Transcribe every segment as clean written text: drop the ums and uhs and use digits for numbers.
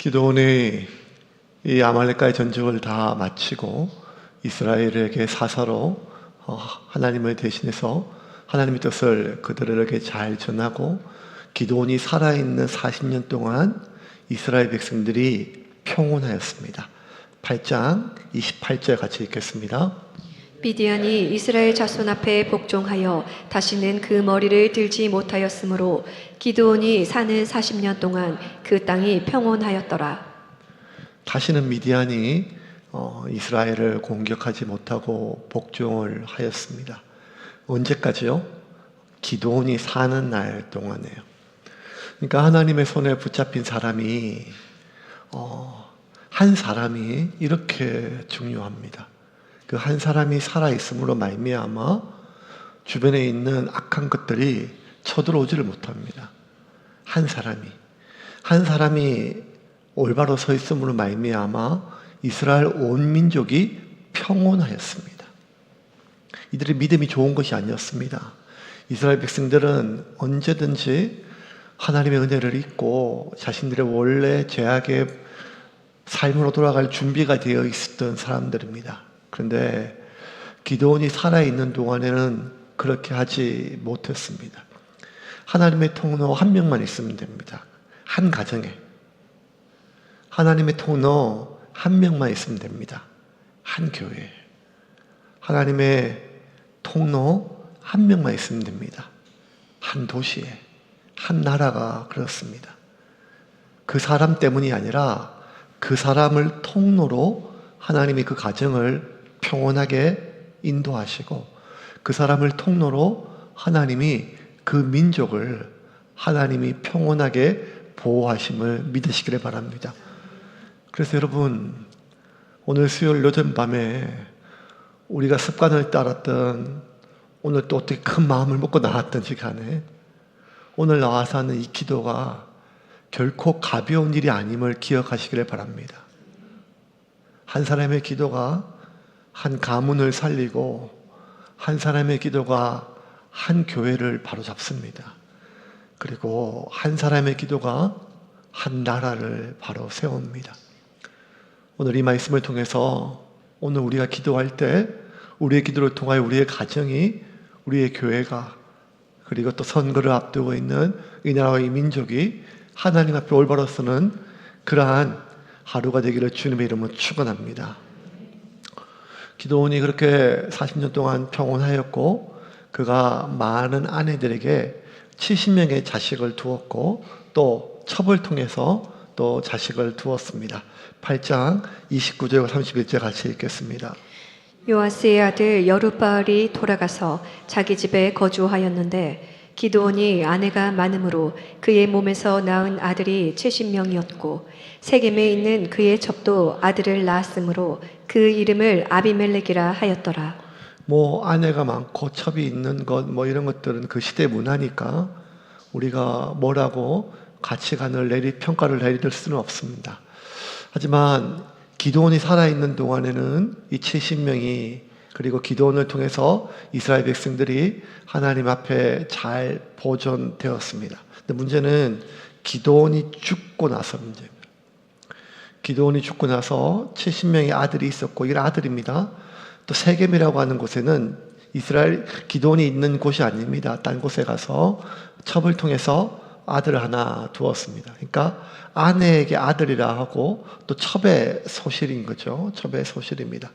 기드온이 이 아말렉과의 전쟁을 다 마치고 이스라엘에게 사사로 하나님을 대신해서 하나님의 뜻을 그들에게 잘 전하고 기드온이 살아있는 40년 동안 이스라엘 백성들이 평온하였습니다. 8장 28절 같이 읽겠습니다. 미디안이 이스라엘 자손 앞에 복종하여 다시는 그 머리를 들지 못하였으므로 기드온이 사는 40년 동안 그 땅이 평온하였더라. 다시는 미디안이 이스라엘을 공격하지 못하고 복종을 하였습니다. 언제까지요? 기드온이 사는 날 동안에요. 그러니까 하나님의 손에 붙잡힌 사람이 한 사람이 이렇게 중요합니다. 그 한 사람이 살아있음으로 말미암아 주변에 있는 악한 것들이 쳐들어오지를 못합니다. 한 사람이 올바로 서 있음으로 말미암아 이스라엘 온 민족이 평온하였습니다. 이들의 믿음이 좋은 것이 아니었습니다. 이스라엘 백성들은 언제든지 하나님의 은혜를 잊고 자신들의 원래 죄악의 삶으로 돌아갈 준비가 되어 있었던 사람들입니다. 그런데 기드온이 살아있는 동안에는 그렇게 하지 못했습니다. 하나님의 통로 한 명만 있으면 됩니다. 한 가정에 하나님의 통로 한 명만 있으면 됩니다. 한 교회에 하나님의 통로 한 명만 있으면 됩니다. 한 도시에, 한 나라가 그렇습니다. 그 사람 때문이 아니라 그 사람을 통로로 하나님이 그 가정을 평온하게 인도하시고 그 사람을 통로로 하나님이 그 민족을 하나님이 평온하게 보호하심을 믿으시기를 바랍니다. 그래서 여러분, 오늘 수요일 늦은 밤에 우리가 습관을 따랐던, 오늘 또 어떻게 큰 마음을 먹고 나왔던 시간에 오늘 나와서 하는 이 기도가 결코 가벼운 일이 아님을 기억하시기를 바랍니다. 한 사람의 기도가 한 가문을 살리고 한 사람의 기도가 한 교회를 바로잡습니다. 그리고 한 사람의 기도가 한 나라를 바로 세웁니다. 오늘 이 말씀을 통해서 오늘 우리가 기도할 때 우리의 기도를 통하여 우리의 가정이, 우리의 교회가, 그리고 또 선거를 앞두고 있는 이 나라와 이 민족이 하나님 앞에 올바로 서는 그러한 하루가 되기를 주님의 이름으로 축원합니다. 기드온이 그렇게 40년 동안 평온하였고 그가 많은 아내들에게 70명의 자식을 두었고 또 첩을 통해서 또 자식을 두었습니다. 8장 29절과 31절 같이 읽겠습니다. 요아스의 아들 여룻바알이 돌아가서 자기 집에 거주하였는데 기드온이 아내가 많으므로 그의 몸에서 낳은 아들이 70명이었고 세겜에 있는 그의 첩도 아들을 낳았으므로 그 이름을 아비멜렉이라 하였더라. 아내가 많고 첩이 있는 것 이런 것들은 그 시대 문화니까 우리가 뭐라고 가치관을 평가를 내릴 수는 없습니다. 하지만 기드온이 살아있는 동안에는 이 70명이 그리고 기드온을 통해서 이스라엘 백성들이 하나님 앞에 잘 보존되었습니다. 근데 문제는 기드온이 죽고 나서 문제입니다. 기드온이 죽고 나서 70명의 아들이 있었고, 이 아들입니다. 또 세겜이라고 하는 곳에는 이스라엘 기드온이 있는 곳이 아닙니다. 딴 곳에 가서 첩을 통해서 아들을 하나 두었습니다. 그러니까 아내에게 아들이라 하고 또 첩의 소실인 거죠. 첩의 소실입니다.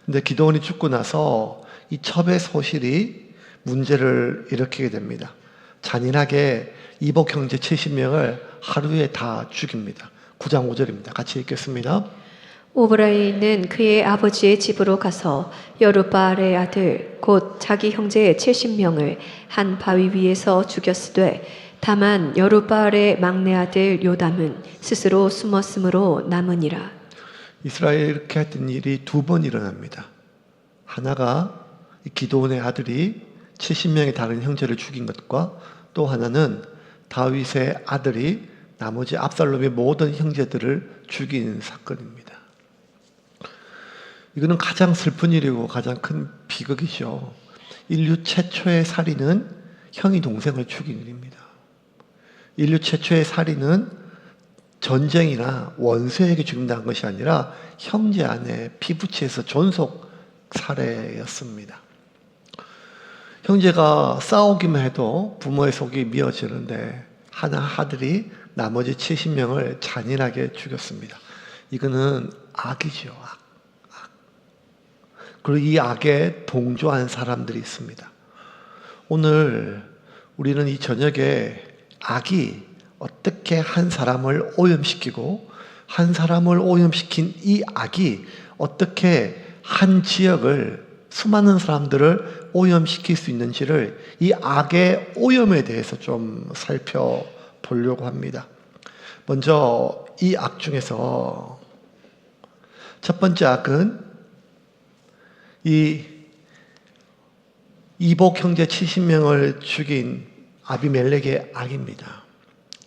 근데 기드온이 죽고 나서 이 첩의 소실이 문제를 일으키게 됩니다. 잔인하게 이복 형제 70명을 하루에 다 죽입니다. 9장 5절입니다. 같이 읽겠습니다. 오브라에 있는 그의 아버지의 집으로 가서 여룻바알의 아들 곧 자기 형제 70명을 한 바위 위에서 죽였으되 다만 여룻바알의 막내 아들 요담은 스스로 숨었으므로 남으니라. 이스라엘이 이렇게 했던 일이 두 번 일어납니다. 하나가 기드온의 아들이 70명의 다른 형제를 죽인 것과 또 하나는 다윗의 아들이 나머지 압살롬의 모든 형제들을 죽인 사건입니다. 이거는 가장 슬픈 일이고 가장 큰 비극이죠. 인류 최초의 살인은 형이 동생을 죽인 일입니다. 인류 최초의 살인은 전쟁이나 원수에게 죽임당한 것이 아니라 형제 아내 피부치에서 존속 살해였습니다. 형제가 싸우기만 해도 부모의 속이 미어지는데 하나 아들이 나머지 70명을 잔인하게 죽였습니다. 이거는 악이죠. 악. 그리고 이 악에 동조한 사람들이 있습니다. 오늘 우리는 이 저녁에 악이 어떻게 한 사람을 오염시키고 한 사람을 오염시킨 이 악이 어떻게 한 지역을 수많은 사람들을 오염시킬 수 있는지를 이 악의 오염에 대해서 좀 살펴보려고 합니다. 먼저 이 악 중에서 첫 번째 악은 이 이복 형제 70명을 죽인 아비멜렉의 악입니다.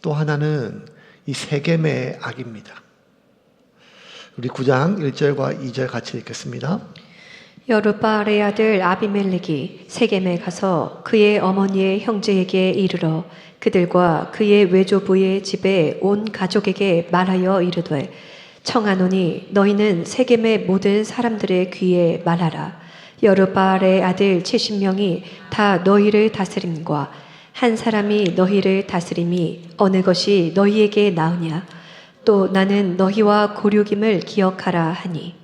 또 하나는 이 세겜의 악입니다. 우리 9장 1절과 2절 같이 읽겠습니다. 여룻바알의 아들 아비멜렉이 세겜에 가서 그의 어머니의 형제에게 이르러 그들과 그의 외조부의 집에 온 가족에게 말하여 이르되 청하노니 너희는 세겜의 모든 사람들의 귀에 말하라. 여룻바알의 아들 70명이 다 너희를 다스림과 한 사람이 너희를 다스림이 어느 것이 너희에게 나으냐. 또 나는 너희와 고륙임을 기억하라 하니.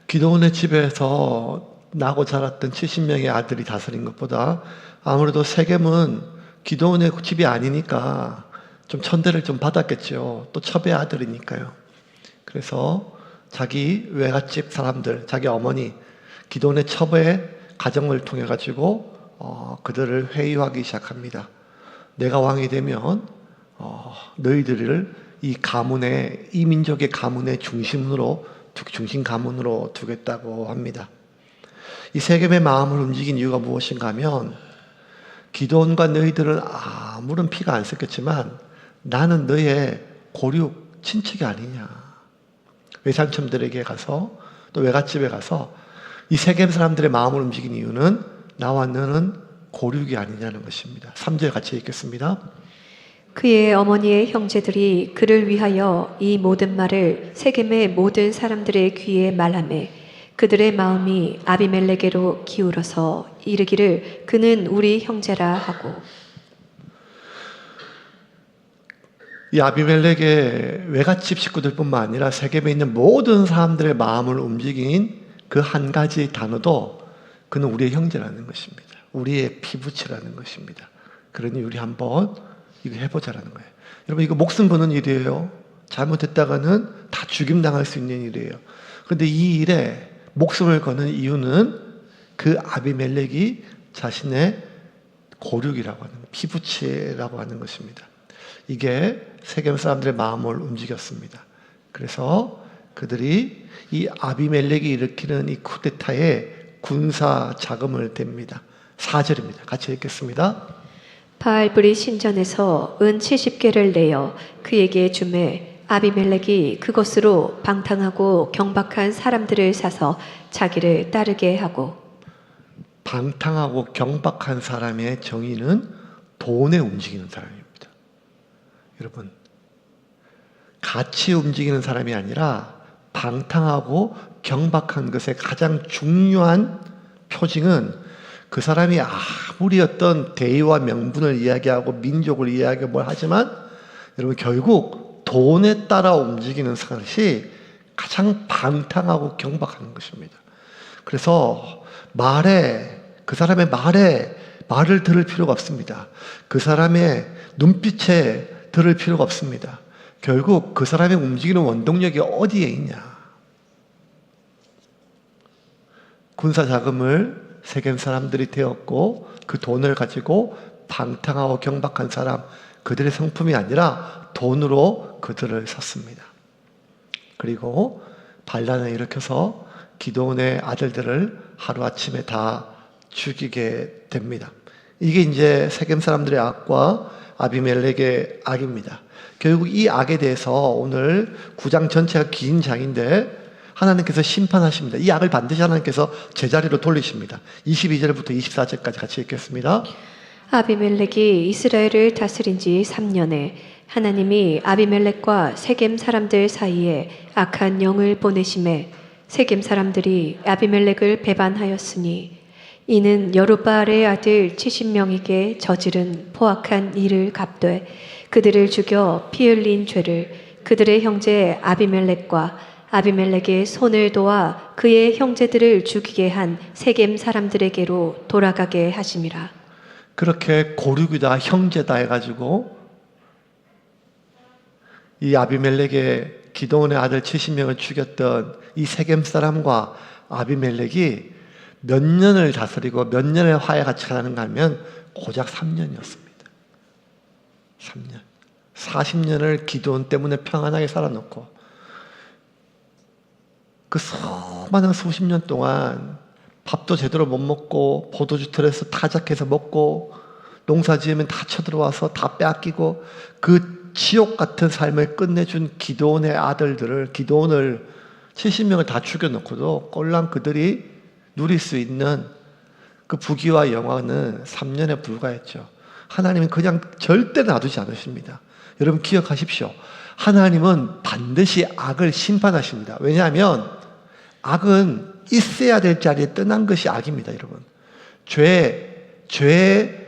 기드온의 집에서 나고 자랐던 70명의 아들이 다스린 것보다 아무래도 세겜은 기드온의 집이 아니니까 좀 천대를 좀 받았겠죠. 또 첩의 아들이니까요. 그래서 자기 외갓집 사람들, 자기 어머니 기드온의 첩의 가정을 통해 가지고 그들을 회유하기 시작합니다. 내가 왕이 되면 너희들을 이 가문의, 이 민족의 가문의 중심 가문으로 두겠다고 합니다. 이 세겜의 마음을 움직인 이유가 무엇인가 하면 기드온과 너희들은 아무런 피가 안 섞였지만 나는 너의 고륙 친척이 아니냐. 외삼촌들에게 가서 또 외갓집에 가서 이 세겜 사람들의 마음을 움직인 이유는 나와 너는 고륙이 아니냐는 것입니다. 3절 같이 읽겠습니다. 그의 어머니의 형제들이 그를 위하여 이 모든 말을 세겜의 모든 사람들의 귀에 말하매 그들의 마음이 아비멜렉에로 기울어서 이르기를 그는 우리 형제라 하고. 이 아비멜렉의 외갓집 식구들뿐만 아니라 세겜에 있는 모든 사람들의 마음을 움직인 그 한 가지 단어도 그는 우리의 형제라는 것입니다. 우리의 피부치라는 것입니다. 그러니 우리 한번 이거 해보자라는 거예요. 여러분 이거 목숨 거는 일이에요. 잘못했다가는 다 죽임당할 수 있는 일이에요. 그런데 이 일에 목숨을 거는 이유는 그 아비멜렉이 자신의 고륙이라고 하는 피부치라고 하는 것입니다. 이게 세겜 사람들의 마음을 움직였습니다. 그래서 그들이 이 아비멜렉이 일으키는 이 쿠데타에 군사 자금을 댑니다. 4절입니다. 같이 읽겠습니다. 바알브리 신전에서 은 70개를 내어 그에게 주매 아비멜렉이 그것으로 방탕하고 경박한 사람들을 사서 자기를 따르게 하고. 방탕하고 경박한 사람의 정의는 돈에 움직이는 사람입니다. 여러분, 같이 움직이는 사람이 아니라 방탕하고 경박한 것의 가장 중요한 표징은 그 사람이 아무리 어떤 대의와 명분을 이야기하고 민족을 이야기하고 뭘 하지만 여러분 결국 돈에 따라 움직이는 것이 가장 방탕하고 경박한 것입니다. 그래서 그 사람의 말을 들을 필요가 없습니다. 그 사람의 눈빛에 들을 필요가 없습니다. 결국 그 사람의 움직이는 원동력이 어디에 있냐. 군사 자금을 세겜 사람들이 되었고 그 돈을 가지고 방탕하고 경박한 사람, 그들의 성품이 아니라 돈으로 그들을 샀습니다. 그리고 반란을 일으켜서 기드온의 아들들을 하루아침에 다 죽이게 됩니다. 이게 이제 세겜 사람들의 악과 아비멜렉의 악입니다. 결국 이 악에 대해서 오늘 9장 전체가 긴 장인데 하나님께서 심판하십니다. 이 악을 반드시 하나님께서 제자리로 돌리십니다. 22절부터 24절까지 같이 읽겠습니다. 아비멜렉이 이스라엘을 다스린 지 3년에 하나님이 아비멜렉과 세겜 사람들 사이에 악한 영을 보내심에 세겜 사람들이 아비멜렉을 배반하였으니 이는 여룻바알의 아들 70명에게 저지른 포악한 일을 갚되 그들을 죽여 피 흘린 죄를 그들의 형제 아비멜렉과 아비멜렉의 손을 도와 그의 형제들을 죽이게 한 세겜 사람들에게로 돌아가게 하심이라. 그렇게 고륙이다 형제다 해가지고 이 아비멜렉의 기드온의 아들 70명을 죽였던 이 세겜 사람과 아비멜렉이 몇 년을 다스리고 몇 년의 화해 같이 가는가 하면 고작 3년이었습니다. 3년. 40년을 기드온 때문에 평안하게 살아놓고 그 수많은 수십 년 동안 밥도 제대로 못 먹고 포도주 틀에서 타작해서 먹고 농사 지으면 다 쳐들어와서 다 빼앗기고 그 지옥 같은 삶을 끝내준 기드온의 아들들을 기드온을 70명을 다 죽여놓고도 꼴랑 그들이 누릴 수 있는 그 부귀와 영광은 3년에 불과했죠. 하나님은 그냥 절대 놔두지 않으십니다. 여러분 기억하십시오. 하나님은 반드시 악을 심판하십니다. 왜냐하면 악은 있어야 될 자리에 떠난 것이 악입니다, 여러분. 죄라고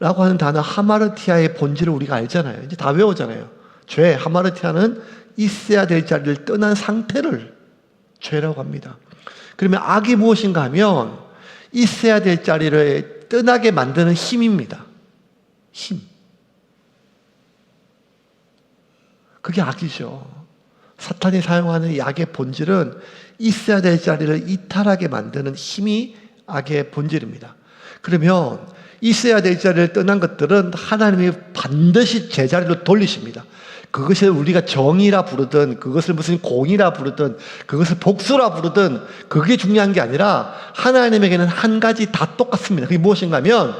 하는 단어 하마르티아의 본질을 우리가 알잖아요. 이제 다 외우잖아요. 죄, 하마르티아는 있어야 될 자리를 떠난 상태를 죄라고 합니다. 그러면 악이 무엇인가 하면 있어야 될 자리를 떠나게 만드는 힘입니다. 힘. 그게 악이죠. 사탄이 사용하는 이 악의 본질은 있어야 될 자리를 이탈하게 만드는 힘이 악의 본질입니다. 그러면 있어야 될 자리를 떠난 것들은 하나님이 반드시 제자리로 돌리십니다. 그것을 우리가 정의라 부르든 그것을 무슨 공의라 부르든 그것을 복수라 부르든 그게 중요한 게 아니라 하나님에게는 한 가지 다 똑같습니다. 그게 무엇인가 하면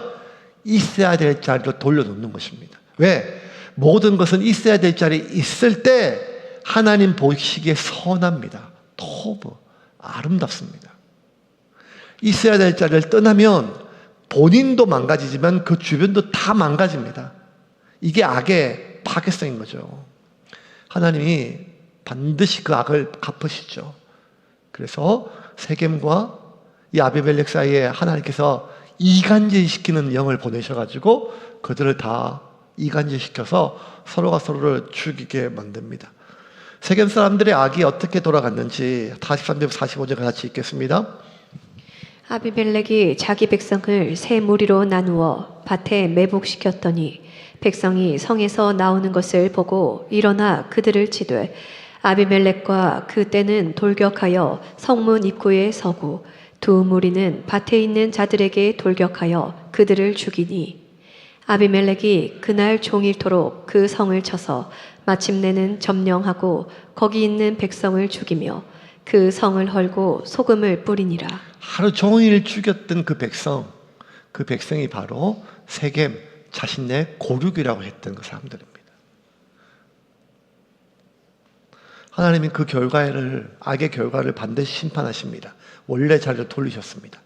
있어야 될 자리로 돌려놓는 것입니다. 왜? 모든 것은 있어야 될 자리에 있을 때 하나님 보시기에 선합니다. 토브, 아름답습니다. 있어야 될 자리를 떠나면 본인도 망가지지만 그 주변도 다 망가집니다. 이게 악의 파괴성인 거죠. 하나님이 반드시 그 악을 갚으시죠. 그래서 세겜과 이 아비멜렉 사이에 하나님께서 이간질시키는 영을 보내셔가지고 그들을 다 이간질시켜서 서로가 서로를 죽이게 만듭니다. 세겜 사람들의 악이 어떻게 돌아갔는지 43절 45절 같이 읽겠습니다. 아비멜렉이 자기 백성을 세 무리로 나누어 밭에 매복시켰더니 백성이 성에서 나오는 것을 보고 일어나 그들을 치되 아비멜렉과 그때는 돌격하여 성문 입구에 서고 두 무리는 밭에 있는 자들에게 돌격하여 그들을 죽이니 아비멜렉이 그날 종일토록 그 성을 쳐서 마침내는 점령하고 거기 있는 백성을 죽이며 그 성을 헐고 소금을 뿌리니라. 하루 종일 죽였던 그 백성이 바로 세겜 자신의 고륙이라고 했던 그 사람들입니다. 하나님이 그 악의 결과를 반드시 심판하십니다. 원래 자리로 돌리셨습니다.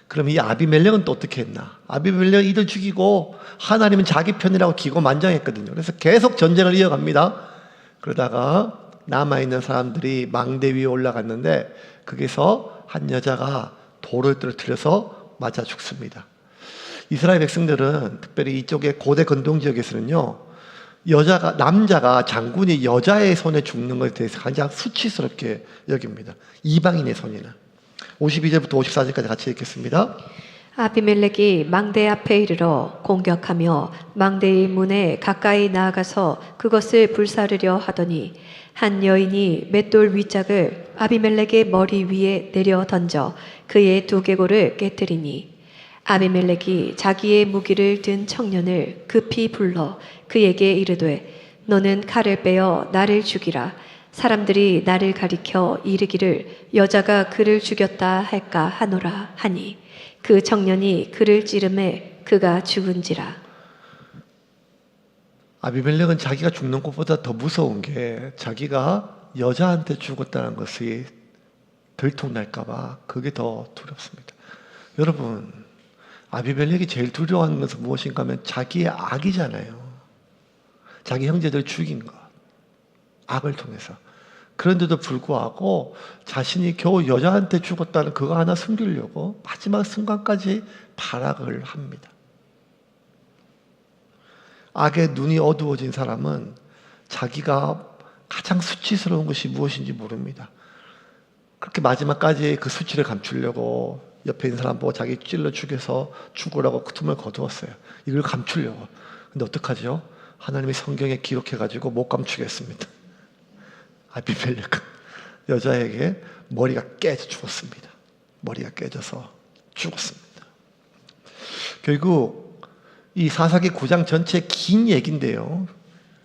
그럼 이 아비멜렉은 또 어떻게 했나? 아비멜렉은 이들 죽이고 하나님은 자기 편이라고 기고만장했거든요. 그래서 계속 전쟁을 이어갑니다. 그러다가 남아있는 사람들이 망대 위에 올라갔는데 거기서 한 여자가 돌을 떨어뜨려서 맞아 죽습니다. 이스라엘 백성들은 특별히 이쪽에 고대 근동 지역에서는요, 남자가 장군이 여자의 손에 죽는 것에 대해서 가장 수치스럽게 여깁니다. 이방인의 손이나. 52절부터 54절까지 같이 읽겠습니다. 아비멜렉이 망대 앞에 이르러 공격하며 망대의 문에 가까이 나아가서 그것을 불사르려 하더니 한 여인이 맷돌 윗짝을 아비멜렉의 머리 위에 내려 던져 그의 두개골을 깨뜨리니 아비멜렉이 자기의 무기를 든 청년을 급히 불러 그에게 이르되 너는 칼을 빼어 나를 죽이라. 사람들이 나를 가리켜 이르기를 여자가 그를 죽였다 할까 하노라 하니 그 청년이 그를 찌르매 그가 죽은지라. 아비멜렉은 자기가 죽는 것보다 더 무서운 게 자기가 여자한테 죽었다는 것이 들통날까봐 그게 더 두렵습니다. 여러분, 아비멜렉이 제일 두려워하는 것은 무엇인가 하면 자기의 악이잖아요. 자기 형제들 죽인 것. 악을 통해서. 그런데도 불구하고 자신이 겨우 여자한테 죽었다는 그거 하나 숨기려고 마지막 순간까지 발악을 합니다. 악의 눈이 어두워진 사람은 자기가 가장 수치스러운 것이 무엇인지 모릅니다. 그렇게 마지막까지 그 수치를 감추려고 옆에 있는 사람 보고 자기 찔러 죽여서 죽으라고 그 틈을 거두었어요. 이걸 감추려고. 근데 어떡하죠? 하나님이 성경에 기록해가지고 못 감추겠습니다. 아비멜렉 여자에게 머리가 깨져 죽었습니다. 머리가 깨져서 죽었습니다. 결국 이 사사기 9장 전체 긴 얘기인데요.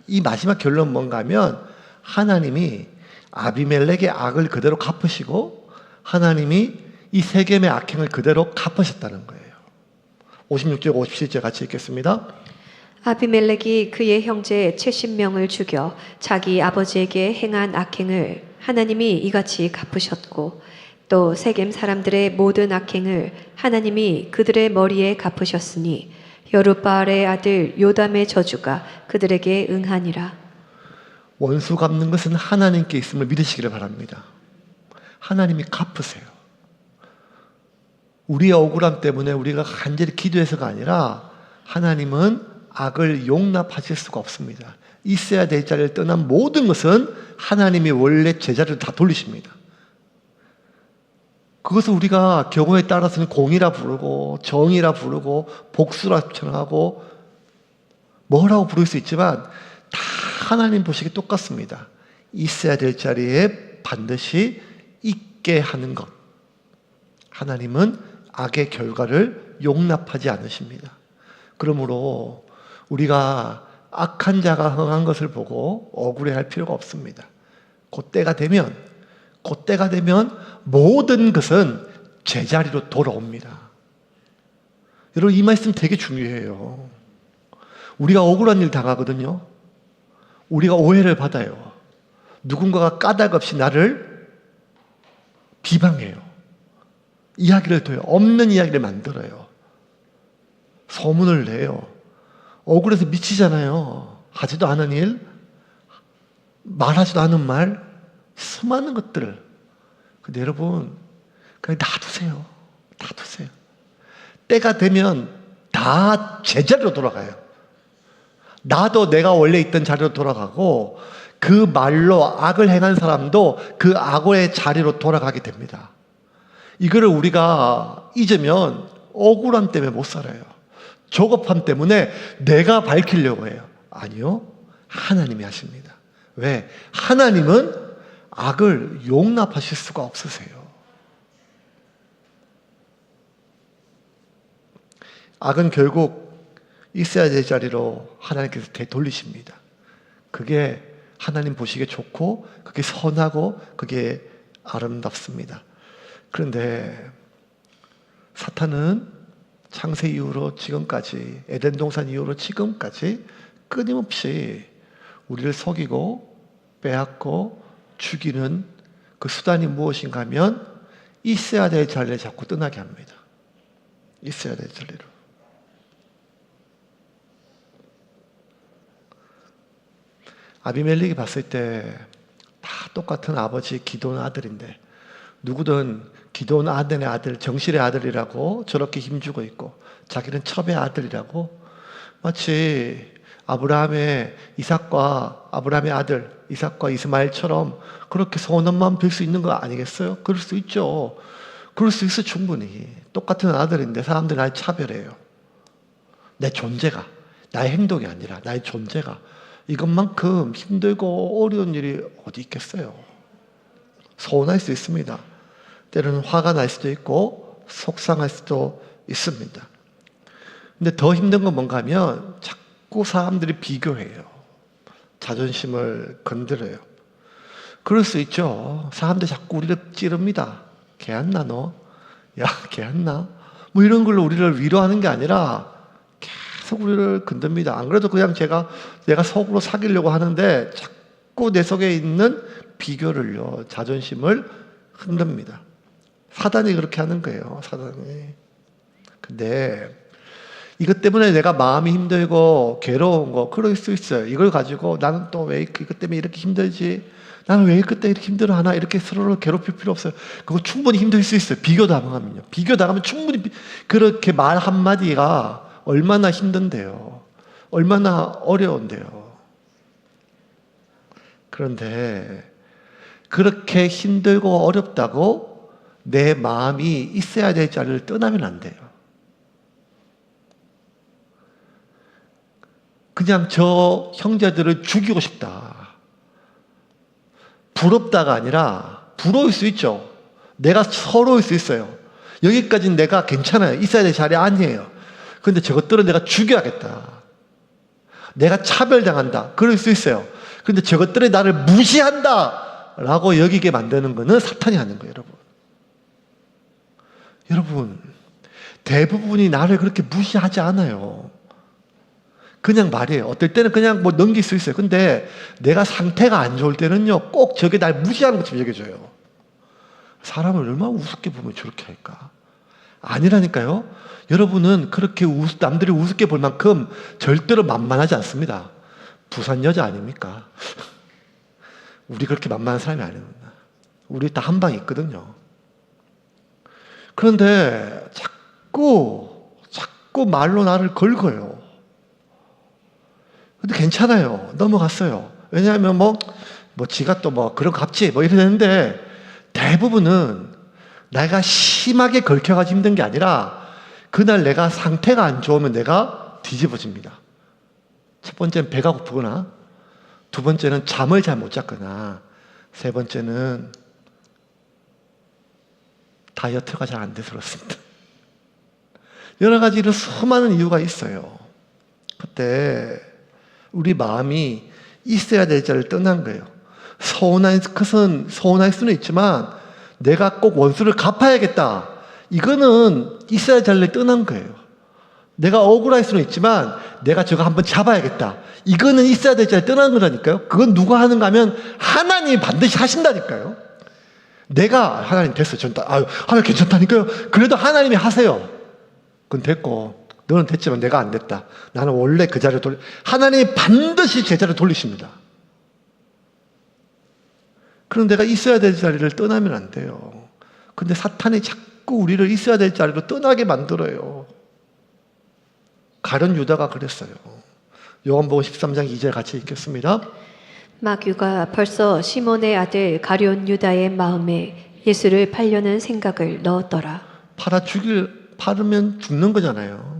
이 마지막 결론은 뭔가 하면 하나님이 아비멜렉의 악을 그대로 갚으시고 하나님이 이 세겜의 악행을 그대로 갚으셨다는 거예요. 56절 57절 같이 읽겠습니다. 아비멜렉이 그의 형제 70명을 죽여 자기 아버지에게 행한 악행을 하나님이 이같이 갚으셨고 또 세겜 사람들의 모든 악행을 하나님이 그들의 머리에 갚으셨으니 여룻바알의 아들 요담의 저주가 그들에게 응하니라. 원수 갚는 것은 하나님께 있음을 믿으시기를 바랍니다. 하나님이 갚으세요. 우리의 억울함 때문에 우리가 간절히 기도해서가 아니라 하나님은 악을 용납하실 수가 없습니다. 있어야 될 자리를 떠난 모든 것은 하나님이 원래 제자리를 다 돌리십니다. 그것을 우리가 경우에 따라서는 공의라 부르고 정의라 부르고 복수라 표현하고 뭐라고 부를 수 있지만 다 하나님 보시기에 똑같습니다. 있어야 될 자리에 반드시 있게 하는 것. 하나님은 악의 결과를 용납하지 않으십니다. 그러므로 우리가 악한 자가 행한 것을 보고 억울해할 필요가 없습니다. 그때가 되면 모든 것은 제자리로 돌아옵니다. 여러분 이 말씀 되게 중요해요. 우리가 억울한 일 당하거든요. 우리가 오해를 받아요. 누군가가 까닭없이 나를 비방해요. 이야기를 더요. 없는 이야기를 만들어요. 소문을 내요. 억울해서 미치잖아요. 하지도 않은 일, 말하지도 않은 말, 수많은 것들을. 근데 여러분, 그냥 놔두세요. 놔두세요. 때가 되면 다 제자리로 돌아가요. 나도 내가 원래 있던 자리로 돌아가고 그 말로 악을 행한 사람도 그 악의 자리로 돌아가게 됩니다. 이거를 우리가 잊으면 억울함 때문에 못 살아요. 조급함 때문에 내가 밝히려고 해요. 아니요. 하나님이 하십니다. 왜? 하나님은 악을 용납하실 수가 없으세요. 악은 결국 있어야 될 자리로 하나님께서 되돌리십니다. 그게 하나님 보시기에 좋고 그게 선하고 그게 아름답습니다. 그런데 사탄은 창세 이후로 지금까지 에덴 동산 이후로 지금까지 끊임없이 우리를 속이고 빼앗고 죽이는 그 수단이 무엇인가 하면 있어야 될 자리를 자꾸 떠나게 합니다. 있어야 될 자리로. 아비멜렉이 봤을 때 다 똑같은 아버지 기도원 아들인데 누구든 기도원 아들의 아들, 정실의 아들이라고 저렇게 힘주고 있고 자기는 첩의 아들이라고 마치 아브라함의 아들 이삭과 이스마엘처럼 그렇게 서운한 마음 들 수 있는 거 아니겠어요? 그럴 수 있죠. 그럴 수 있어 충분히. 똑같은 아들인데 사람들이 날 차별해요. 내 존재가, 나의 행동이 아니라 나의 존재가 이것만큼 힘들고 어려운 일이 어디 있겠어요? 서운할 수 있습니다. 때로는 화가 날 수도 있고 속상할 수도 있습니다. 근데 더 힘든 건 뭔가 하면 자꾸 사람들이 비교해요. 자존심을 건드려요. 그럴 수 있죠. 사람들이 자꾸 우리를 찌릅니다. 걔 안 나 너? 야, 걔 안 나? 뭐 이런 걸로 우리를 위로하는 게 아니라 계속 우리를 건듭니다. 안 그래도 그냥 내가 속으로 사귀려고 하는데 자꾸 내 속에 있는 비교를요, 자존심을 흔듭니다. 사단이 그렇게 하는 거예요. 사단이. 근데 이것 때문에 내가 마음이 힘들고 괴로운 거 그럴 수 있어요. 이걸 가지고 나는 또 왜 이것 때문에 이렇게 힘들지? 나는 왜 그때 이렇게 힘들어하나? 이렇게 서로를 괴롭힐 필요 없어요. 그거 충분히 힘들 수 있어요. 비교당하면요. 비교당하면 충분히 그렇게 말 한마디가 얼마나 힘든데요. 얼마나 어려운데요. 그런데 그렇게 힘들고 어렵다고 내 마음이 있어야 될 자리를 떠나면 안 돼요. 그냥 저 형제들을 죽이고 싶다. 부럽다가 아니라 부러울 수 있죠. 내가 서러울 수 있어요. 여기까지는 내가 괜찮아요. 있어야 될 자리 아니에요. 그런데 저것들은 내가 죽여야겠다. 내가 차별당한다. 그럴 수 있어요. 그런데 저것들이 나를 무시한다 라고 여기게 만드는 거는 사탄이 하는 거예요. 여러분 대부분이 나를 그렇게 무시하지 않아요. 그냥 말이에요. 어떨 때는 그냥 뭐 넘길 수 있어요. 근데 내가 상태가 안 좋을 때는요, 꼭 저게 날 무시하는 것처럼 여겨져요. 사람을 얼마나 우습게 보면 저렇게 할까? 아니라니까요. 여러분은 그렇게 남들이 우습게 볼 만큼 절대로 만만하지 않습니다. 부산 여자 아닙니까? 우리 그렇게 만만한 사람이 아닙니다. 우리 다 한 방 있거든요. 그런데 자꾸 말로 나를 긁어요. 근데 괜찮아요. 넘어갔어요. 왜냐하면 지가 또 그런 값지 이러는데 대부분은 내가 심하게 긁혀가지고 힘든 게 아니라 그날 내가 상태가 안 좋으면 내가 뒤집어집니다. 첫 번째는 배가 고프거나, 두 번째는 잠을 잘 못 잤거나, 세 번째는 다이어트가 잘 안 돼서 그렇습니다. 여러 가지 이런 수많은 이유가 있어요. 그때 우리 마음이 있어야 될 자를 떠난 거예요. 서운할 수는 있지만 내가 꼭 원수를 갚아야겠다. 이거는 있어야 될 자를 떠난 거예요. 내가 억울할 수는 있지만 내가 저거 한번 잡아야겠다. 이거는 있어야 될 자를 떠난 거라니까요. 그건 누가 하는가 하면 하나님이 반드시 하신다니까요. 내가 하나님 됐어. 하나님 괜찮다니까요. 그래도 하나님이 하세요. 그건 됐고 너는 됐지만 내가 안 됐다. 나는 원래 그 자리를 하나님이 반드시 제 자리를 돌리십니다. 그럼 내가 있어야 될 자리를 떠나면 안 돼요. 근데 사탄이 자꾸 우리를 있어야 될 자리로 떠나게 만들어요. 가룟 유다가 그랬어요. 요한복음 13장 2절 같이 읽겠습니다. 마귀가 벌써 시몬의 아들 가룟 유다의 마음에 예수를 팔려는 생각을 넣었더라. 팔으면 죽는 거잖아요.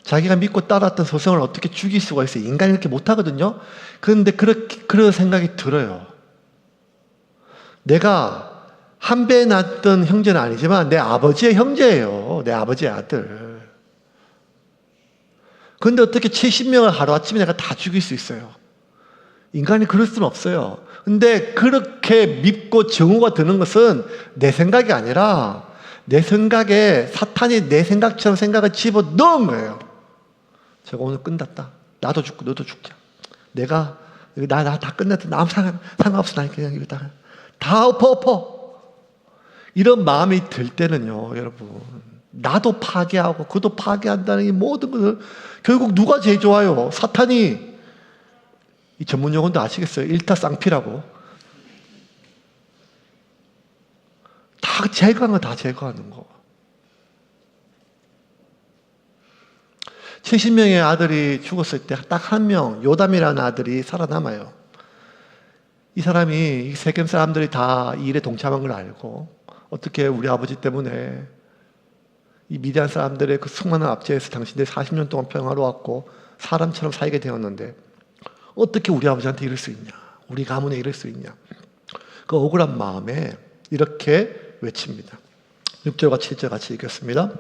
자기가 믿고 따랐던 소성을 어떻게 죽일 수가 있어요? 인간이 이렇게 못하거든요. 그런데 그런 생각이 들어요. 내가 한 배 낳았던 형제는 아니지만 내 아버지의 형제예요. 내 아버지의 아들. 그런데 어떻게 70명을 하루아침에 내가 다 죽일 수 있어요? 인간이 그럴 수는 없어요. 근데 그렇게 믿고 정오가 드는 것은 내 생각이 아니라 내 생각에 사탄이 내 생각처럼 생각을 집어 넣은 거예요. 제가 오늘 끝났다. 나도 죽고 너도 죽자. 내가 나 다 끝냈다. 아무 상관없어. 나 그냥 이거 다 엎어. 이런 마음이 들 때는요, 여러분, 나도 파괴하고 그도 파괴한다는 이 모든 것을 결국 누가 제일 좋아요? 사탄이. 이 전문 용어도 아시겠어요? 일타쌍피라고. 다 제거하는 거 다 제거하는 거. 70명의 아들이 죽었을 때 딱 한 명, 요담이라는 아들이 살아남아요. 이 사람이 이 세겜 사람들이 다 이 일에 동참한 걸 알고 어떻게 우리 아버지 때문에 이 미디안 사람들의 그 수많은 압제에서 당신들이 40년 동안 평화로웠고 사람처럼 살게 되었는데 어떻게 우리 아버지한테 이럴 수 있냐? 우리 가문에 이럴 수 있냐? 그 억울한 마음에 이렇게 외칩니다. 6절과 7절 같이 읽겠습니다.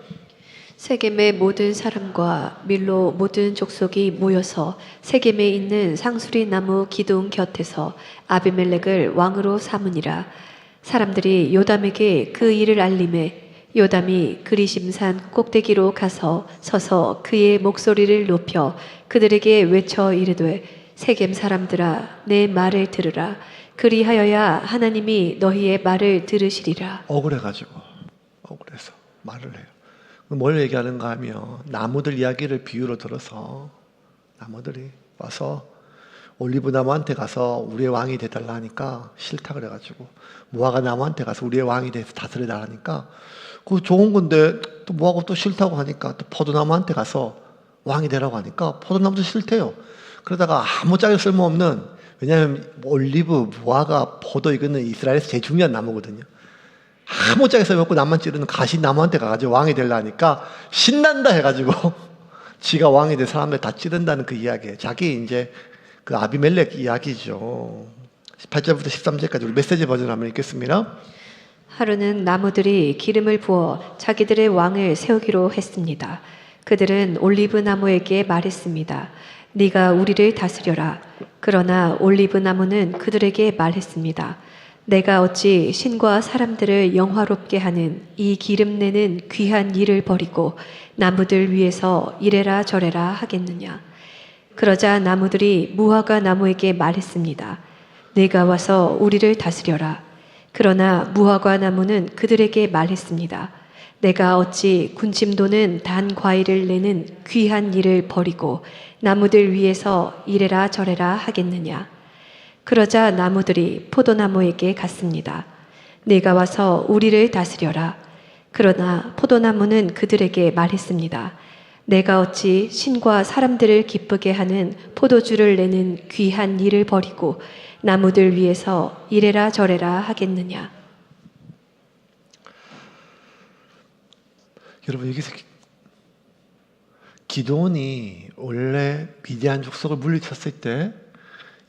세겜의 모든 사람과 밀로 모든 족속이 모여서 세겜에 있는 상수리 나무 기둥 곁에서 아비멜렉을 왕으로 삼으니라. 사람들이 요담에게 그 일을 알림해 요담이 그리심산 꼭대기로 가서 서서 그의 목소리를 높여 그들에게 외쳐 이르되 세겜 사람들아 내 말을 들으라. 그리하여야 하나님이 너희의 말을 들으시리라. 억울해서 말을 해요. 뭘 얘기하는가 하면 나무들 이야기를 비유로 들어서 나무들이 와서 올리브 나무한테 가서 우리의 왕이 되달라 하니까 싫다 그래가지고 무화과 나무한테 가서 우리의 왕이 돼서 다스려 달라니까 그거 좋은 건데 또 무화과 또 싫다고 하니까 또 포도나무한테 가서 왕이 되라고 하니까 포도나무도 싫대요. 그러다가 아무짝에 쓸모없는, 왜냐하면 올리브, 무화과, 포도 이거는 이스라엘에서 제일 중요한 나무거든요. 아무짝에 쓸모없고 남만 찌르는 가시나무한테 가가지고 왕이 되려 하니까 신난다 해가지고 지가 왕이 돼 사람들 다 찌른다는 그 이야기예요. 자기 이제 그 아비멜렉 이야기죠. 18절부터 13절까지 우리 메시지 버전 한번 읽겠습니다. 하루는 나무들이 기름을 부어 자기들의 왕을 세우기로 했습니다. 그들은 올리브 나무에게 말했습니다. 네가 우리를 다스려라. 그러나 올리브 나무는 그들에게 말했습니다. 내가 어찌 신과 사람들을 영화롭게 하는 이 기름 내는 귀한 일을 버리고 나무들 위에서 이래라 저래라 하겠느냐. 그러자 나무들이 무화과 나무에게 말했습니다. 네가 와서 우리를 다스려라. 그러나 무화과 나무는 그들에게 말했습니다. 내가 어찌 군침 도는 단 과일을 내는 귀한 일을 버리고 나무들 위에서 이래라 저래라 하겠느냐. 그러자 나무들이 포도나무에게 갔습니다. 네가 와서 우리를 다스려라. 그러나 포도나무는 그들에게 말했습니다. 내가 어찌 신과 사람들을 기쁘게 하는 포도주를 내는 귀한 일을 버리고 나무들 위에서 이래라 저래라 하겠느냐. 여러분, 여기서 기드온이 원래 미디안 족속을 물리쳤을 때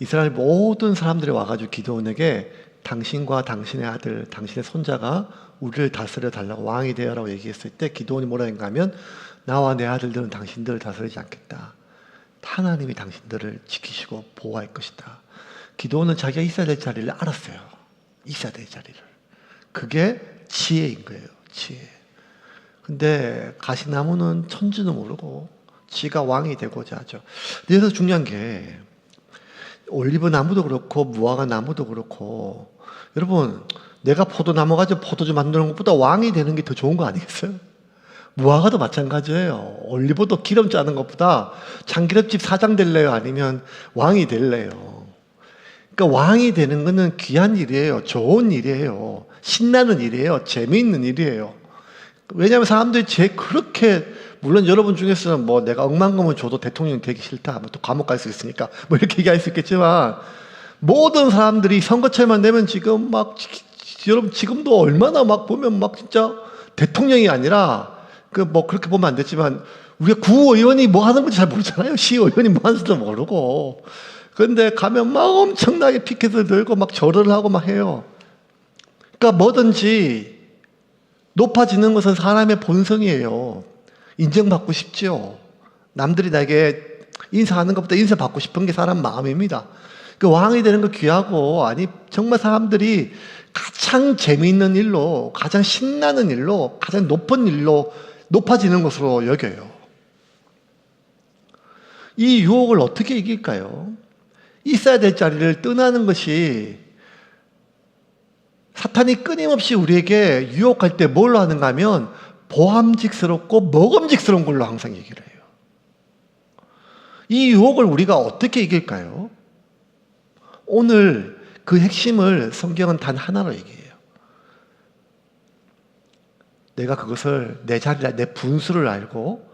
이스라엘 모든 사람들이 와가지고 기드온에게 당신과 당신의 아들, 당신의 손자가 우리를 다스려 달라고 왕이 되어라고 얘기했을 때 기드온이 뭐라 했는가 하면 나와 내 아들들은 당신들을 다스리지 않겠다. 하나님이 당신들을 지키시고 보호할 것이다. 기드온은 자기가 있어야 될 자리를 알았어요. 있어야 될 자리를. 그게 지혜인 거예요. 지혜. 근데 가시나무는 천지도 모르고 지가 왕이 되고자 하죠. 그래서 중요한 게 올리브 나무도 그렇고 무화과 나무도 그렇고, 여러분, 내가 포도나무 가지고 포도주 만드는 것보다 왕이 되는 게 더 좋은 거 아니겠어요? 무화과도 마찬가지예요. 올리브도 기름 짜는 것보다 참기름집 사장 될래요? 아니면 왕이 될래요? 그러니까 왕이 되는 거는 귀한 일이에요. 좋은 일이에요. 신나는 일이에요. 재미있는 일이에요. 왜냐하면 사람들이 그렇게, 물론 여러분 중에서는 뭐 내가 억만금을 줘도 대통령 되기 싫다, 또 감옥 갈 수 있으니까 뭐 이렇게 얘기할 수 있겠지만, 모든 사람들이 선거철만 되면 지금 막 여러분 지금도 얼마나 막 보면 막 진짜 대통령이 아니라 그 뭐 그렇게 보면 안 됐지만 우리가 구의원이 뭐 하는 건지 잘 모르잖아요. 시의원이 뭐 하는지도 모르고. 그런데 가면 막 엄청나게 피켓을 들고 막 절을 하고 막 해요. 그러니까 뭐든지 높아지는 것은 사람의 본성이에요. 인정받고 싶지요. 남들이 나에게 인사하는 것보다 인사받고 싶은 게 사람 마음입니다. 그 왕이 되는 거 귀하고, 아니 정말 사람들이 가장 재미있는 일로, 가장 신나는 일로, 가장 높은 일로 높아지는 것으로 여겨요. 이 유혹을 어떻게 이길까요? 있어야 될 자리를 떠나는 것이, 사탄이 끊임없이 우리에게 유혹할 때 뭘로 하는가 하면 보암직스럽고 먹음직스러운 걸로 항상 얘기를 해요. 이 유혹을 우리가 어떻게 이길까요? 오늘 그 핵심을 성경은 단 하나로 얘기해요. 내가 그것을 내 자리를, 내 분수를 알고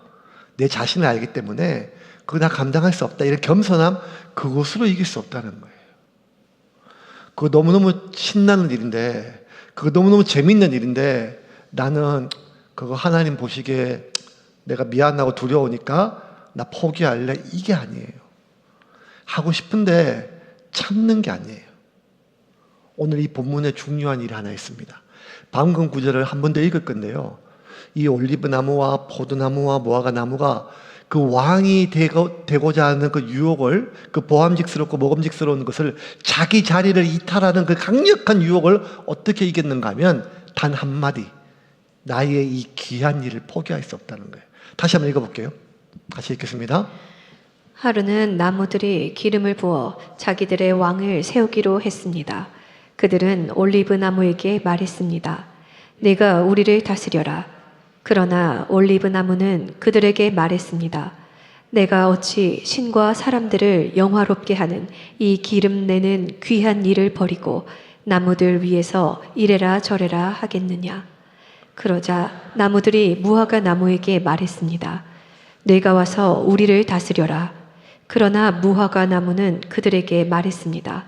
내 자신을 알기 때문에 그거 나 감당할 수 없다. 이런 겸손함, 그것으로 이길 수 없다는 거예요. 그거 너무너무 신나는 일인데, 그거 너무너무 재밌는 일인데 나는 그거 하나님 보시기에 내가 미안하고 두려우니까 나 포기할래. 이게 아니에요. 하고 싶은데 참는 게 아니에요. 오늘 이 본문에 중요한 일이 하나 있습니다. 방금 구절을 한 번 더 읽을 건데요. 이 올리브 나무와 포도나무와 무화과 나무가 그 왕이 되고자 하는 그 유혹을, 그 보암직스럽고 먹음직스러운 것을, 자기 자리를 이탈하는 그 강력한 유혹을 어떻게 이겼는가 하면 단 한마디, 나의 이 귀한 일을 포기할 수 없다는 거예요. 다시 한번 읽어볼게요. 같이 읽겠습니다. 하루는 나무들이 기름을 부어 자기들의 왕을 세우기로 했습니다. 그들은 올리브 나무에게 말했습니다. 네가 우리를 다스려라. 그러나 올리브 나무는 그들에게 말했습니다. 내가 어찌 신과 사람들을 영화롭게 하는 이 기름 내는 귀한 일을 버리고 나무들 위에서 이래라 저래라 하겠느냐. 그러자 나무들이 무화과 나무에게 말했습니다. 내가 와서 우리를 다스려라. 그러나 무화과 나무는 그들에게 말했습니다.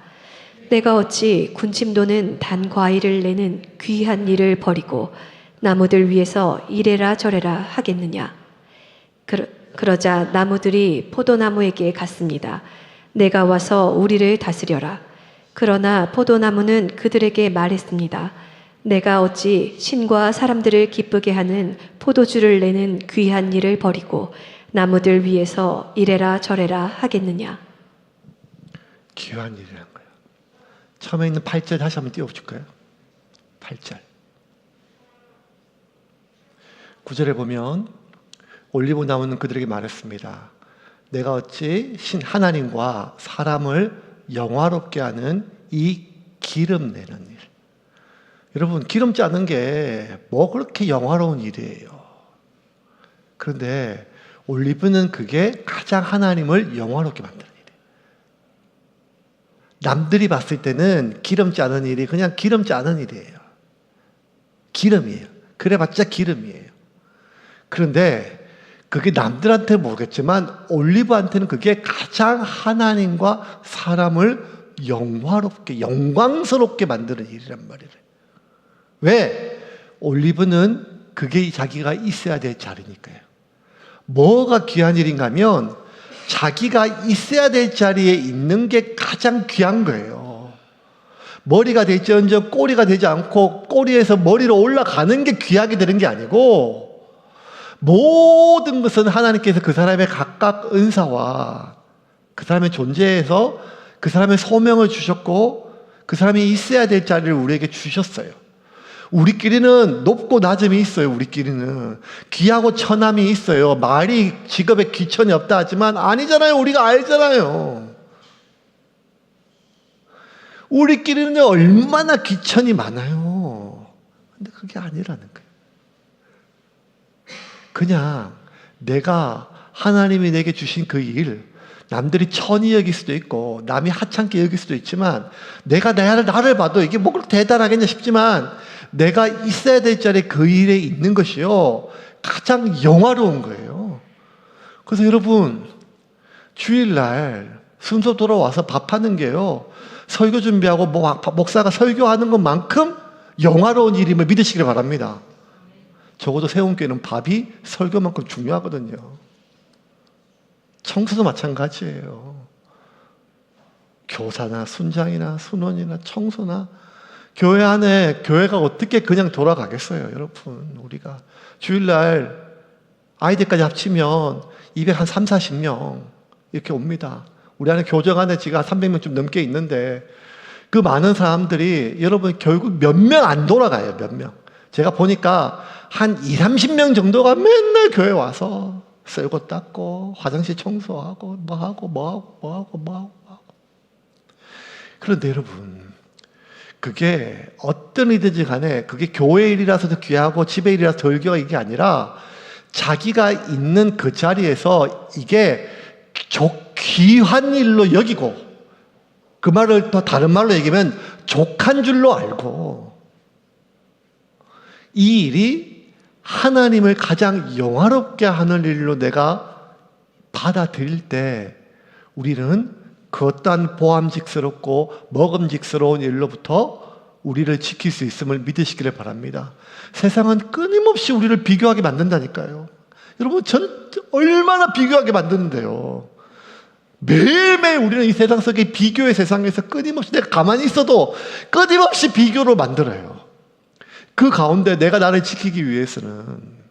내가 어찌 군침 도는 단 과일을 내는 귀한 일을 버리고 나무들 위에서 이래라 저래라 하겠느냐. 그러자 나무들이 포도나무에게 갔습니다. 내가 와서 우리를 다스려라. 그러나 포도나무는 그들에게 말했습니다. 내가 어찌 신과 사람들을 기쁘게 하는 포도주를 내는 귀한 일을 버리고 나무들 위에서 이래라 저래라 하겠느냐. 귀한 일이란 거예요. 처음에 있는 8절 다시 한번 띄워줄까요? 8절. 9절에 보면 올리브 나무는 그들에게 말했습니다. 내가 어찌 신 하나님과 사람을 영화롭게 하는 이 기름 내는 일. 여러분, 기름 짜는 게 뭐 그렇게 영화로운 일이에요. 그런데 올리브는 그게 가장 하나님을 영화롭게 만드는 일이에요. 남들이 봤을 때는 기름 짜는 일이 그냥 기름 짜는 일이에요. 기름이에요. 그래봤자 기름이에요. 그런데 그게 남들한테 모르겠지만 올리브한테는 그게 가장 하나님과 사람을 영화롭게, 영광스럽게 만드는 일이란 말이에요. 왜? 올리브는 그게 자기가 있어야 될 자리니까요. 뭐가 귀한 일인가 하면 자기가 있어야 될 자리에 있는 게 가장 귀한 거예요. 머리가 될지언정 꼬리가 되지 않고 꼬리에서 머리로 올라가는 게 귀하게 되는 게 아니고 모든 것은 하나님께서 그 사람의 각각 은사와 그 사람의 존재에서 그 사람의 소명을 주셨고 그 사람이 있어야 될 자리를 우리에게 주셨어요. 우리끼리는 높고 낮음이 있어요. 우리끼리는 귀하고 천함이 있어요. 말이 직업에 귀천이 없다 하지만 아니잖아요. 우리가 알잖아요. 우리끼리는 얼마나 귀천이 많아요. 근데 그게 아니라는 거예요. 그냥 내가 하나님이 내게 주신 그 일, 남들이 천히 여길 수도 있고 남이 하찮게 여길 수도 있지만 내가 나를 봐도 이게 뭐 그렇게 대단하겠냐 싶지만 내가 있어야 될 자리에 그 일에 있는 것이요 가장 영화로운 거예요. 그래서 여러분 주일날 순서 돌아와서 밥하는 게요 설교 준비하고 목사가 설교하는 것만큼 영화로운 일임을 믿으시길 바랍니다. 적어도 세운교회는 밥이 설교만큼 중요하거든요. 청소도 마찬가지예요. 교사나 순장이나 순원이나 청소나 교회 안에 교회가 어떻게 그냥 돌아가겠어요, 여러분. 우리가 주일날 아이들까지 합치면 200한 40명 이렇게 옵니다. 우리 안에 교정 안에 지금 300명 좀 넘게 있는데 그 많은 사람들이 여러분 결국 몇 명 안 돌아가요, 몇 명. 제가 보니까 한 20, 30명 정도가 맨날 교회 와서 썰고 닦고 화장실 청소하고 뭐하고. 그런데 여러분 그게 어떤 일이든지 간에 그게 교회 일이라서 더 귀하고 집에 일이라서 덜 귀하고 이게 아니라 자기가 있는 그 자리에서 이게 귀한 일로 여기고 그 말을 더 다른 말로 얘기하면 족한 줄로 알고 이 일이 하나님을 가장 영화롭게 하는 일로 내가 받아들일 때 우리는 그 어떠한 보암직스럽고 먹음직스러운 일로부터 우리를 지킬 수 있음을 믿으시기를 바랍니다. 세상은 끊임없이 우리를 비교하게 만든다니까요. 여러분 얼마나 비교하게 만드는데요. 매일매일 우리는 이 세상 속의 비교의 세상에서 끊임없이 내가 가만히 있어도 끊임없이 비교로 만들어요. 그 가운데 내가 나를 지키기 위해서는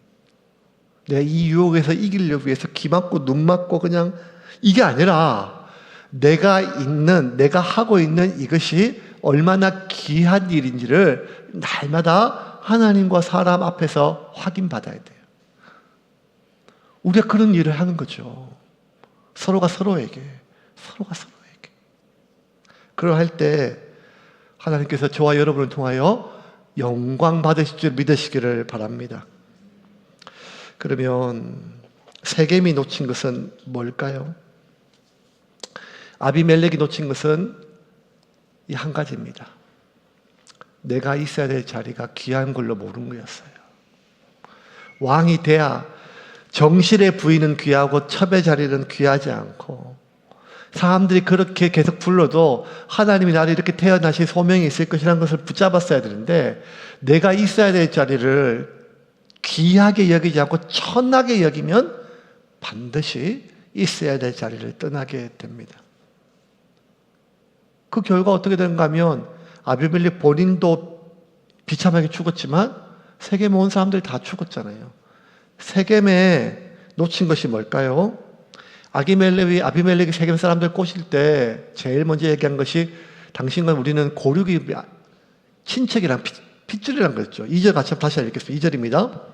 내가 이 유혹에서 이기려고 위해서 귀 막고 눈 막고 그냥 이게 아니라 내가 하고 있는 이것이 얼마나 귀한 일인지를 날마다 하나님과 사람 앞에서 확인받아야 돼요. 우리가 그런 일을 하는 거죠. 서로가 서로에게. 그럴 때 하나님께서 저와 여러분을 통하여 영광 받으실 줄 믿으시기를 바랍니다. 그러면 세겜이 놓친 것은 뭘까요? 아비멜렉이 놓친 것은 이 한 가지입니다. 내가 있어야 될 자리가 귀한 걸로 모르는 거였어요. 왕이 돼야 정실의 부인은 귀하고 첩의 자리는 귀하지 않고, 사람들이 그렇게 계속 불러도 하나님이 나를 이렇게 태어나실 소명이 있을 것이라는 것을 붙잡았어야 되는데, 내가 있어야 될 자리를 귀하게 여기지 않고 천하게 여기면 반드시 있어야 될 자리를 떠나게 됩니다. 그 결과 어떻게 되는가 하면 아비멜렉 본인도 비참하게 죽었지만 세겜에 온 사람들이 다 죽었잖아요. 세겜에 놓친 것이 뭘까요? 아비멜렉이 세겜 사람들 꼬실 때 제일 먼저 얘기한 것이, 당신과 우리는 고륙이 친척이랑 핏줄이란 거였죠. 2절 같이 다시 읽겠습니다. 2절입니다.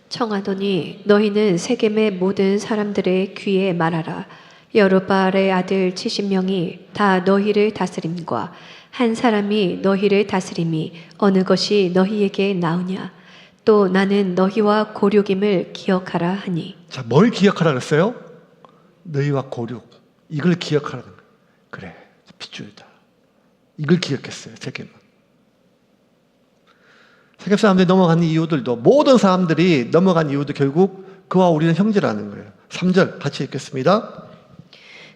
청하더니 너희는 세겜의 모든 사람들의 귀에 말하라. 여룹바알의 아들 70명이 다 너희를 다스림과 한 사람이 너희를 다스림이 어느 것이 너희에게 나으냐. 또 나는 너희와 고륙임을 기억하라 하니. 자, 뭘 기억하라 그랬어요? 너희와 고륙. 이걸 기억하라는 거예요. 그래, 핏줄이다. 이걸 기억했어요, 세겜은. 세겜 사람들이 넘어간 이유들도, 모든 사람들이 넘어간 이유도 결국 그와 우리는 형제라는 거예요. 3절 같이 읽겠습니다.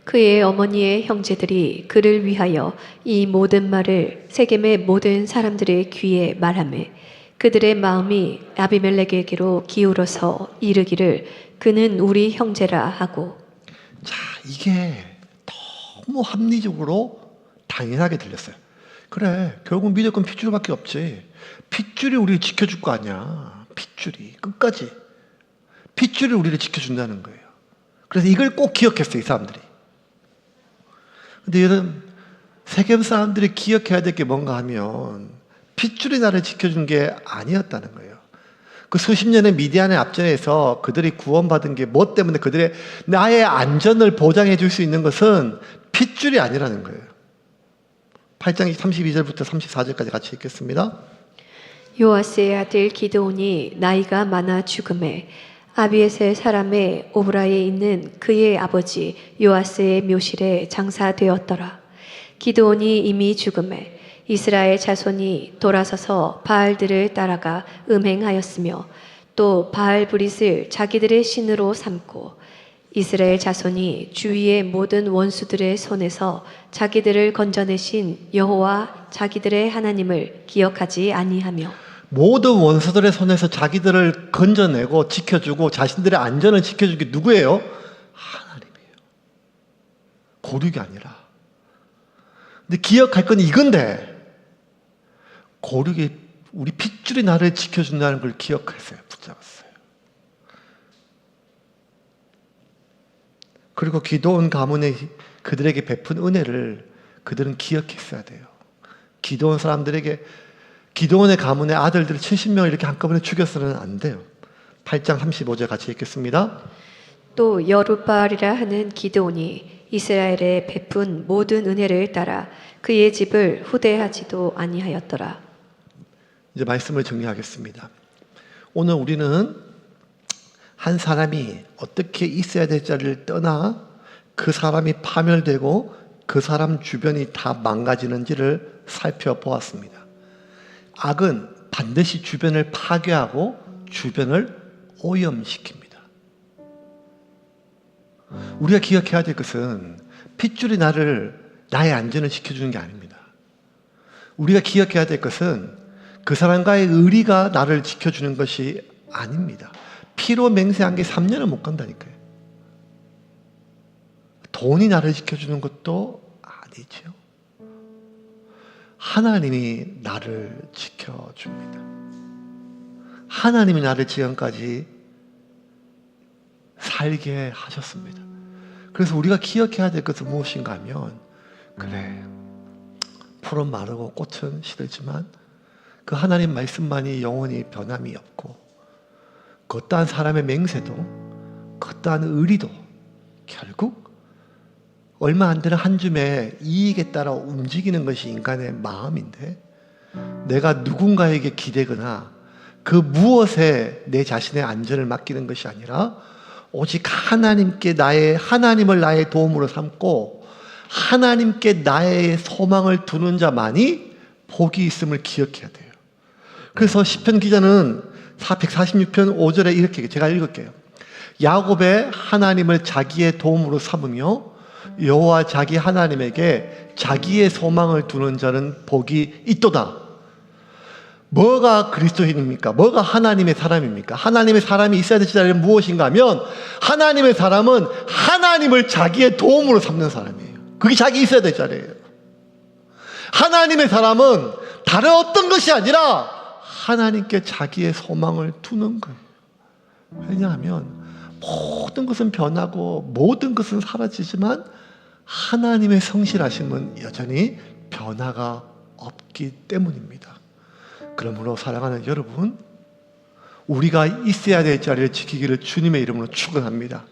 그의 어머니의 형제들이 그를 위하여 이 모든 말을 세겜의 모든 사람들의 귀에 말하매 그들의 마음이 아비멜렉에게로 기울어서 이르기를 그는 우리 형제라 하고. 자, 이게 너무 합리적으로 당연하게 들렸어요. 그래, 결국 믿을 건 핏줄밖에 없지. 핏줄이 우리를 지켜줄 거 아니야. 핏줄이 끝까지 핏줄이 우리를 지켜준다는 거예요. 그래서 이걸 꼭 기억했어요, 이 사람들이. 근데 여러분, 세겜 사람들이 기억해야 될 게 뭔가 하면 핏줄이 나를 지켜준 게 아니었다는 거예요. 그 수십 년의 미디안의 앞전에서 그들이 구원받은 게 뭐 때문에, 그들의 나의 안전을 보장해 줄 수 있는 것은 핏줄이 아니라는 거예요. 8장 32절부터 34절까지 같이 읽겠습니다. 요아스의 아들 기드온이 나이가 많아 죽음에 아비에셀 사람의 오브라에 있는 그의 아버지 요아스의 묘실에 장사되었더라. 기드온이 이미 죽음에 이스라엘 자손이 돌아서서 바알들을 따라가 음행하였으며 또 바알 브릿을 자기들의 신으로 삼고 이스라엘 자손이 주위의 모든 원수들의 손에서 자기들을 건져내신 여호와 자기들의 하나님을 기억하지 아니하며. 모든 원수들의 손에서 자기들을 건져내고 지켜주고 자신들의 안전을 지켜준 게 누구예요? 하나님이에요. 고륙이 아니라. 근데 기억할 건 이건데, 고륙이 우리 핏줄이 나를 지켜준다는 걸 기억했어요. 붙잡았어요. 그리고 기드온 가문에 그들에게 베푼 은혜를 그들은 기억했어야 돼요. 기드온 사람들에게, 기드온의 가문의 아들들 70명을 이렇게 한꺼번에 죽여서는 안 돼요. 8장 35절 같이 읽겠습니다. 또 여룻바알이라 하는 기드온이 이스라엘에 베푼 모든 은혜를 따라 그의 집을 후대하지도 아니하였더라. 이제 말씀을 정리하겠습니다. 오늘 우리는 한 사람이 어떻게 있어야 될 자리를 떠나 그 사람이 파멸되고 그 사람 주변이 다 망가지는지를 살펴보았습니다. 악은 반드시 주변을 파괴하고 주변을 오염시킵니다. 우리가 기억해야 될 것은 핏줄이 나의 안전을 지켜주는 게 아닙니다. 우리가 기억해야 될 것은 그 사람과의 의리가 나를 지켜주는 것이 아닙니다. 피로 맹세한 게 3년을 못 간다니까요. 돈이 나를 지켜주는 것도 아니죠. 하나님이 나를 지켜줍니다. 하나님이 나를 지금까지 살게 하셨습니다. 그래서 우리가 기억해야 될 것은 무엇인가 하면, 그래, 풀은 마르고 꽃은 시들지만 그 하나님 말씀만이 영원히 변함이 없고, 그 어떠한 사람의 맹세도 그 어떠한 의리도 결국 얼마 안 되는 한 줌의 이익에 따라 움직이는 것이 인간의 마음인데, 내가 누군가에게 기대거나 그 무엇에 내 자신의 안전을 맡기는 것이 아니라 오직 하나님을 나의 도움으로 삼고 하나님께 나의 소망을 두는 자만이 복이 있음을 기억해야 돼요. 그래서 시편 기자는 146편 5절에 이렇게 제가 읽을게요. 야곱의 하나님을 자기의 도움으로 삼으며 여호와 자기 하나님에게 자기의 소망을 두는 자는 복이 있도다. 뭐가 그리스도인입니까? 뭐가 하나님의 사람입니까? 하나님의 사람이 있어야 될 자리는 무엇인가 하면 하나님의 사람은 하나님을 자기의 도움으로 삼는 사람이에요. 그게 자기 있어야 될 자리예요. 하나님의 사람은 다른 어떤 것이 아니라 하나님께 자기의 소망을 두는 거예요. 왜냐하면 모든 것은 변하고 모든 것은 사라지지만 하나님의 성실하심은 여전히 변화가 없기 때문입니다. 그러므로 사랑하는 여러분, 우리가 있어야 될 자리를 지키기를 주님의 이름으로 축원합니다.